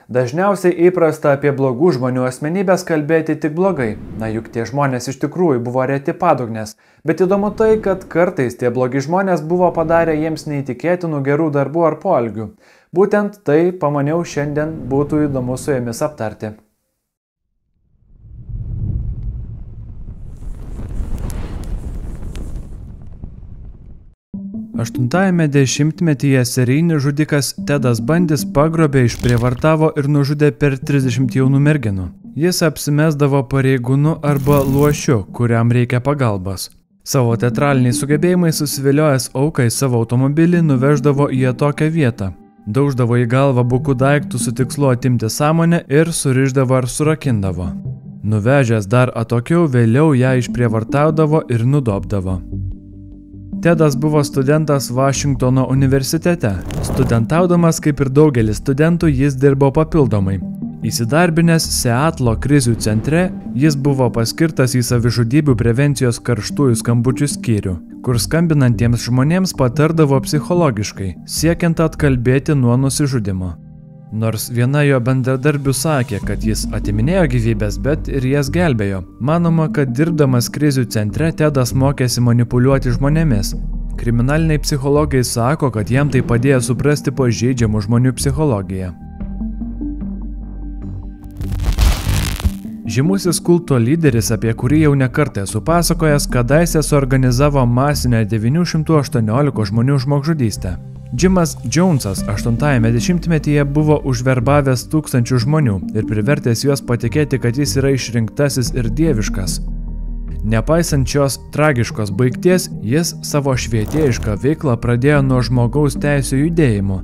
Dažniausiai įprasta apie blogų žmonių asmenybės kalbėti tik blogai. Juk tie žmonės iš tikrųjų buvo reti padugnės. Bet įdomu tai, kad kartais tie blogi žmonės buvo padarę jiems neįtikėtinų gerų darbų ar poelgių. Būtent tai, pamaniau, šiandien būtų įdomu su jumis aptarti. 8-ajame dešimtmetyje serijinis žudikas Tedas Bundis pagrobė, išprievartavo ir nužudė per 30 jaunų merginų. Jis apsimesdavo pareigūnu arba luošiu, kuriam reikia pagalbos. Savo teatraliniais sugebėjimais susiviliojęs auką į savo automobilį nuveždavo į atokią vietą. Dauždavo į galvą bukų daiktų su tikslu atimti sąmonę ir surišdavo ar surakindavo. Nuvežęs dar atokiau, vėliau ją išprievartaudavo ir nudobdavo. Tedas buvo studentas Vašingtono universitete. Studentaudamas, kaip ir daugelis studentų, jis dirbo papildomai. Įsidarbinęs Seatlo krizių centre, jis buvo paskirtas į savižudybių prevencijos karštųjų skambučių skyrių, kur skambinantiems žmonėms patardavo psichologiškai, siekiant atkalbėti nuo nusižudymo. Nors viena jo bendradarbių sakė, kad jis atiminėjo gyvybės, bet ir jas gelbėjo. Manoma, kad dirbdamas krizių centre Tedas mokėsi manipuliuoti žmonėmis. Kriminaliniai psichologai sako, kad jam tai padėjo suprasti pažeidžiamų žmonių psichologiją. Žymusis kulto lyderis, apie kurį jau nekartą esu pasakojęs, kadaise suorganizavo masinę 918 žmonių žmogžudystę. Jimas Jonesas 8-ajame dešimtmetyje buvo užverbavęs tūkstančių žmonių ir privertęs juos patikėti, kad jis yra išrinktasis ir dieviškas. Nepaisant šios tragiškos baigties, jis savo švietėjišką veiklą pradėjo nuo žmogaus teisių judėjimo.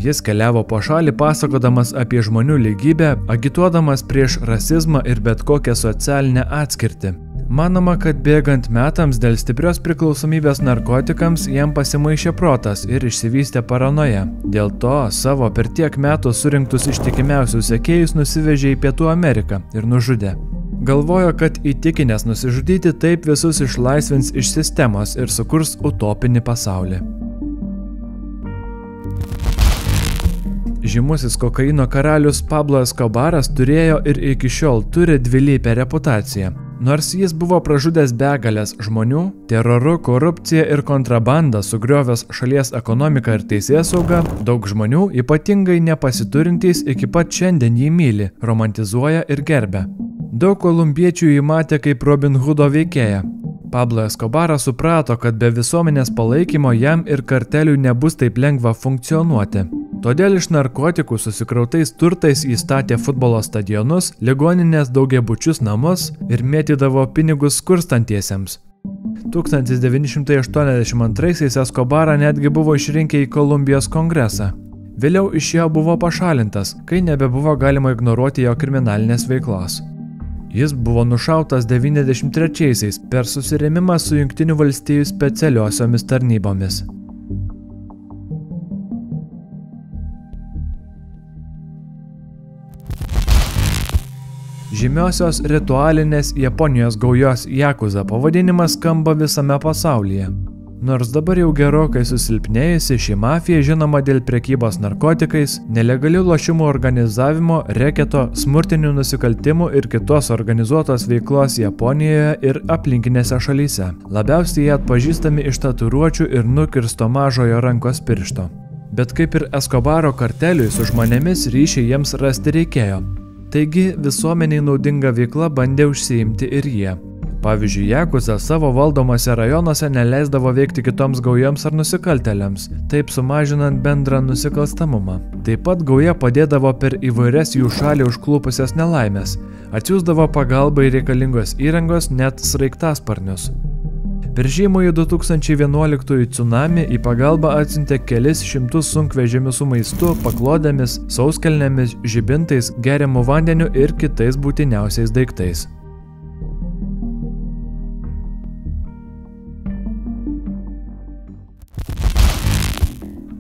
Jis keliavo po šalį pasakodamas apie žmonių lygybę, agituodamas prieš rasizmą ir bet kokią socialinę atskirtį. Manoma, kad bėgant metams dėl stiprios priklausomybės narkotikams jam pasimaišė protas ir išsivystė paranoja. Dėl to savo per tiek metų surinktus ištikimiausius sekėjus nusivežė į Pietų Ameriką ir nužudė. Galvojo, kad įtikinęs nusižudyti taip visus išlaisvins iš sistemos ir sukurs utopinį pasaulį. Žymusis kokaino karalius Pablo Escobaras turėjo ir iki šiol turi dvilypę reputaciją. Nors jis buvo pražudęs begalės žmonių, teroru, korupcija ir kontrabanda sugriovęs šalies ekonomiką ir teisėsaugą, daug žmonių, ypatingai nepasiturintys, iki pat šiandien jį myli, romantizuoja ir gerbia. Daug kolumbiečių jį matė kaip Robin Hoodo veikėją. Pablo Escobaras suprato, kad be visuomenės palaikymo jam ir karteliui nebus taip lengva funkcionuoti. Todėl iš narkotikų susikrautais turtais įstatė futbolo stadionus, ligoninės, daugiabučius namus ir mėtydavo pinigus skurstantiesiems. 1982 Escobarą netgi buvo išrinkę į Kolumbijos kongresą. Vėliau iš jo buvo pašalintas, kai nebebuvo galima ignoruoti jo kriminalinės veiklos. Jis buvo nušautas 93-aisiais per susirėmimą su Jungtinių valstijų specialiosiomis tarnybomis. Žymiosios ritualinės Japonijos gaujos Jakuza pavadinimas skamba visame pasaulyje. Nors dabar jau gerokai susilpnėjusi, ši mafija žinoma dėl prekybos narkotikais, nelegalių lošimų organizavimo, reketo, smurtinių nusikaltimų ir kitos organizuotos veiklos Japonijoje ir aplinkinėse šalyse. Labiausiai jie atpažįstami iš tatuiruočių ir nukirsto mažojo rankos piršto. Bet kaip ir Escobaro karteliui, su žmonėmis ryšiai jiems rasti reikėjo. Taigi visuomeniai naudinga veikla bandė užsiimti ir jie. Pavyzdžiui, Jakuza savo valdomose rajonuose neleisdavo veikti kitoms gaujoms ar nusikaltėliams, taip sumažinant bendrą nusikalstamumą. Taip pat gauja padėdavo per įvairias jų šalį užklupusias nelaimės, atsiųsdavo pagalbai reikalingos įrangos, net sraigtasparnius. Per žymųjį 2011 tsunami į pagalbą atsiuntė kelis šimtus sunkvežimių su maistu, paklodėmis, sauskelnėmis, žibintais, geriamu vandeniu ir kitais būtiniausiais daiktais.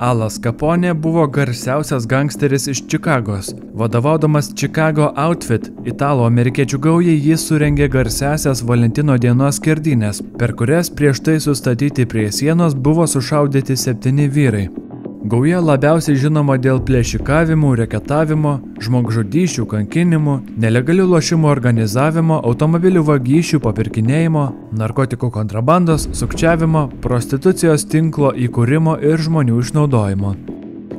Alas Capone buvo garsiausias gangsteris iš Čikagos. Vadovaudamas Chicago Outfit, italo-amerikiečių gaujai, jis surengė garsiasias Valentino dienos skerdynės, per kurias prieš tai sustatyti prie sienos buvo sušaudyti 7 vyrai. Gauja labiausiai žinoma dėl plėšikavimų, reketavimo, žmogžudysčių, kankinimų, nelegalių lošimų organizavimo, automobilių vagysčių, papirkinėjimo, narkotikų kontrabandos, sukčiavimo, prostitucijos tinklo įkūrimo ir žmonių išnaudojimo.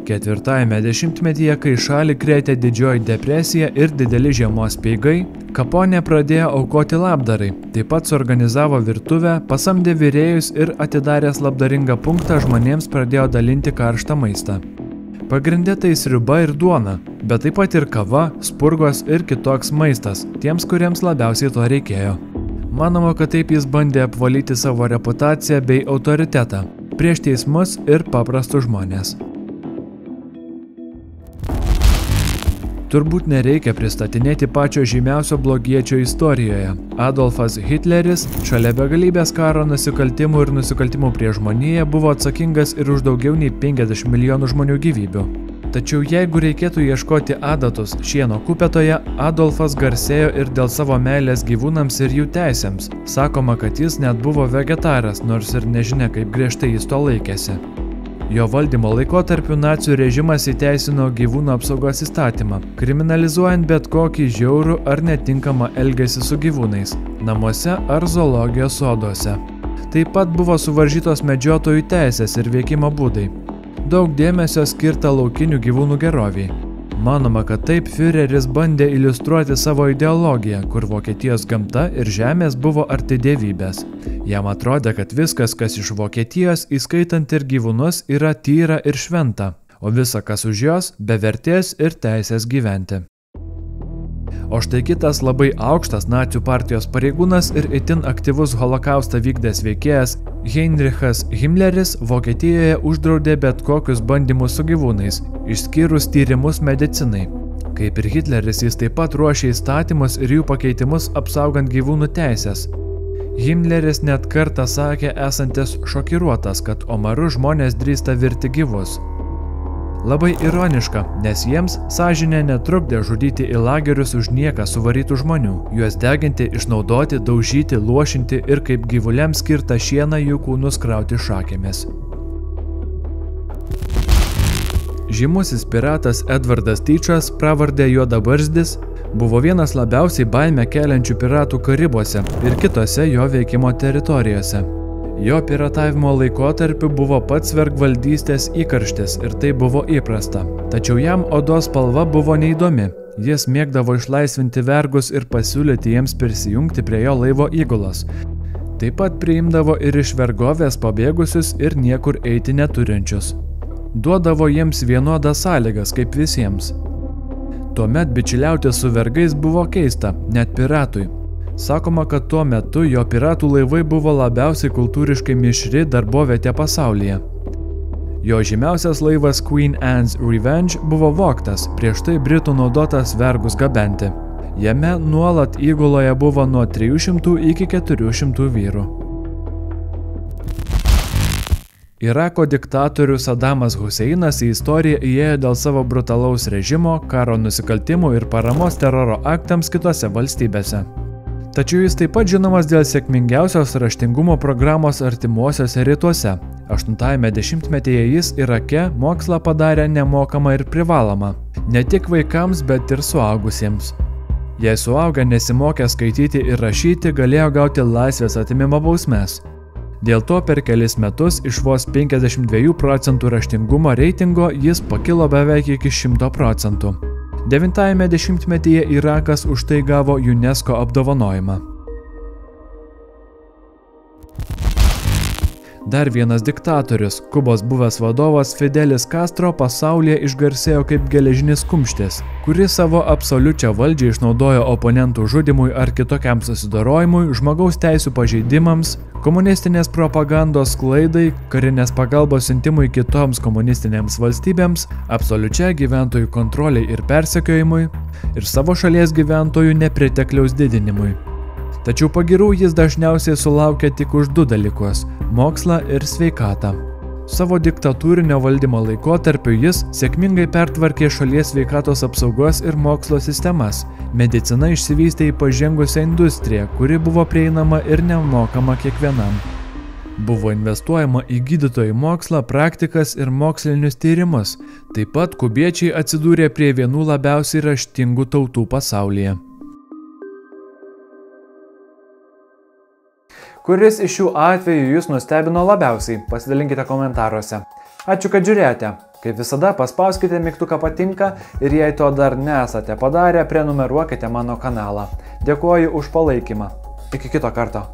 Ketvirtajame dešimtmetyje, kai šalį krėtė didžioji depresija ir dideli žiemos speigai, Capone pradėjo aukoti labdarai, taip pat suorganizavo virtuvę, pasamdė virėjus ir atidaręs labdaringą punktą žmonėms pradėjo dalinti karštą maistą. Pagrinde tai sriuba ir duona, bet taip pat ir kava, spurgos ir kitoks maistas tiems, kuriems labiausiai to reikėjo. Manoma, kad taip jis bandė apvalyti savo reputaciją bei autoritetą prieš teismus ir paprastus žmonės. Turbūt nereikia pristatinėti pačio žymiausio blogiečio istorijoje. Adolfas Hitleris, šalia begalybės karo nusikaltimų ir nusikaltimų prieš žmoniją, buvo atsakingas ir už daugiau nei 50 milijonų žmonių gyvybių. Tačiau jeigu reikėtų ieškoti adatos šieno kupetoje, Adolfas garsėjo ir dėl savo meilės gyvūnams ir jų teisėms. Sakoma, kad jis net buvo vegetaras, nors ir nežinia, kaip griežtai jis to laikėsi. Jo valdymo laikotarpiu nacių režimas įteisino gyvūnų apsaugos įstatymą, kriminalizuojant bet kokį žiaurų ar netinkamą elgesį su gyvūnais, namuose ar zoologijos soduose. Taip pat buvo suvaržytos medžiotojų teisės ir veikimo būdai. Daug dėmesio skirta laukinių gyvūnų geroviai. Manoma, kad taip Führeris bandė iliustruoti savo ideologiją, kur Vokietijos gamta ir žemės buvo arti dievybės. Jam atrodė, kad viskas, kas iš Vokietijos, įskaitant ir gyvūnus, yra tyra ir šventa, o visa, kas už jos, be vertės ir teisės gyventi. O štai kitas labai aukštas nacių partijos pareigūnas ir itin aktyvus holokaustą vykdęs veikėjas Heinrichas Himmleris Vokietijoje uždraudė bet kokius bandymus su gyvūnais, išskyrus tyrimus medicinai. Kaip ir Hitleris, jis taip pat ruošė įstatymus ir jų pakeitimus apsaugant gyvūnų teisės. Himmleris net kartą sakė esantis šokiruotas, kad omaru žmonės drįsta virti gyvus. Labai ironiška, nes jiems sąžinė netrukdė žudyti į lagerius už nieką suvarytų žmonių, juos deginti, išnaudoti, daužyti, luošinti ir kaip gyvuliams skirtą šieną jų kūnus krauti šakėmis. Žymusis piratas Edvardas Tyčas, pravarde Juodabarzdis, buvo vienas labiausiai baimę keliančių piratų Karibuose ir kitose jo veikimo teritorijose. Jo piratavimo laikotarpiu buvo pats vergvaldystės įkarštis ir tai buvo įprasta. Tačiau jam odos spalva buvo neįdomi. Jis mėgdavo išlaisvinti vergus ir pasiūlyti jiems prisijungti prie jo laivo įgulos. Taip pat priimdavo ir iš vergovės pabėgusius ir niekur eiti neturinčius. Duodavo jiems vienodas sąlygas kaip visiems. Tuomet bičiuliauti su vergais buvo keista, net piratui. Sakoma, kad tuo metu jo piratų laivai buvo labiausiai kultūriškai mišri darbovietė pasaulyje. Jo žymiausias laivas Queen Anne's Revenge buvo vogtas, prieš tai Britų naudotas vergus gabenti. Jame nuolat įguloje buvo nuo 300 iki 400 vyrų. Irako diktatorius Sadamas Huseinas į istoriją įėjo dėl savo brutalaus režimo, karo nusikaltimų ir paramos teroro aktams kitose valstybėse. Tačiau jis taip pat žinomas dėl sėkmingiausios raštingumo programos artimuosiuose rytuose. 8-ame dešimtmetyje jis Irake mokslą padarė nemokamą ir privalomą. Ne tik vaikams, bet ir suaugusiems. Jei suaugę nesimokė skaityti ir rašyti, galėjo gauti laisvės atėmimo bausmes. Dėl to per kelis metus iš vos 52% raštingumo reitingo jis pakilo beveik iki 100%. 9-ame dešimtmetyje Irakas už tai gavo UNESCO apdovanojimą. Dar vienas diktatorius, Kubos buvęs vadovas Fidelis Castro pasaulyje išgarsėjo kaip geležinis kumštis, kuris savo absoliučią valdžią išnaudojo oponentų žudimui ar kitokiam susidorojimui, žmogaus teisių pažeidimams, komunistinės propagandos sklaidai, karinės pagalbos siuntimui kitoms komunistinėms valstybėms, absoliučiai gyventojų kontroliai ir persekiojimui ir savo šalies gyventojų nepritekliaus didinimui. Tačiau pagirų jis dažniausiai sulaukia tik už du dalykus – mokslą ir sveikatą. Savo diktatūrinio valdymo laikotarpiu jis sėkmingai pertvarkė šalies sveikatos apsaugos ir mokslo sistemas. Medicina išsivystė į pažengusią industriją, kuri buvo prieinama ir nemokama kiekvienam. Buvo investuojama į gydytojų mokslą, praktikas ir mokslinius tyrimus. Taip pat kubiečiai atsidūrė prie vienų labiausiai raštingų tautų pasaulyje. Kuris iš šių atvejų jūs nustebino labiausiai? Pasidalinkite komentaruose. Ačiū, kad žiūrėjote. Kaip visada, paspauskite mygtuką patinka ir jei to dar nesate padarę, prenumeruokite mano kanalą. Dėkuoju už palaikymą. Iki kito karto.